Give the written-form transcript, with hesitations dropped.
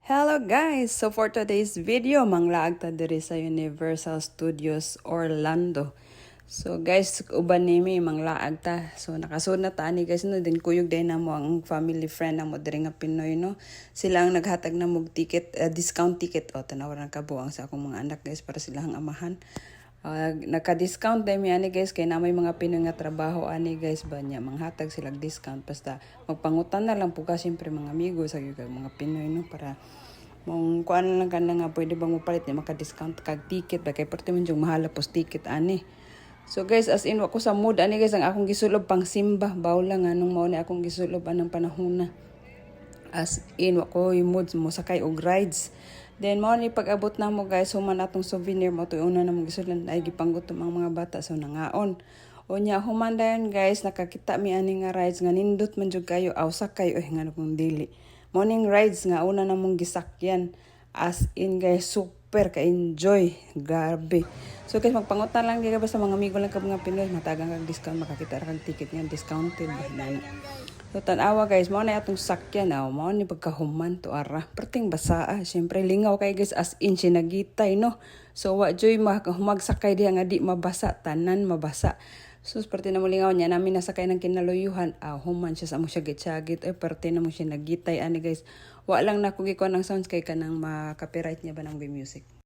Hello guys! So for today's video, manglaag ta diri sa Universal Studios Orlando. So guys, uban nimi manglaag ta. So nakasud na ta ani guys no, din kuyog din namo ang family friend namo diri nga Pinoy no. Sila ang naghatag na mog ticket, discount ticket o tanawaran kabuang sa akong mga anak guys para silang amahan. Naka-discount dahil mi ani guys kay namay mga Pinoy nga trabaho ani guys ba niya manghatag sila discount basta magpangutan na lang po ka siyempre mga amigo sa mga Pinoy no para mong kuan lang kana nga pwede bang mopalit ni maka-discount kag ticket ba kay perti man jung mahal pos ticket ani. So guys, as in wa ko sa mood ani guys ang akong gisulob pang simba baw lang anong mao ni akong gisulob anang panahona. As in wa ko mood mo sakay og rides. Then mo ni pag-abot na mo guys, human atong souvenir mo to una na mo gisulan ay gipanggutom ang mga bata so nangaon. Unya human dayon guys, nakakita mi ani nga rides nga nindot man jud kayo aw sakay nga kung dili. Morning rides nga una na mong gisakyan. As in guys, super ka-enjoy. Grabe. So guys, magpangutan lang di ka ba sa mga amigo lang ka mga Pinoy, matagang kag discount, makakita ra kag ticket nga discounted. So tanawa guys, mao na atong sakyan mao ni pagkahuman to ara. Perting basa syempre lingaw kay guys as in sinagitay no. So wa joy magsakay diha nga di mabasa, tanan mabasa. So perti na mo lingaw niya namin nasakay ng kinaluyuhan, human siya sa mo siya gitsagit perti na mo siya nagitay ani guys. Wa lang na ko gikuan ng sounds kay kanang ma-copyright niya ba ng music.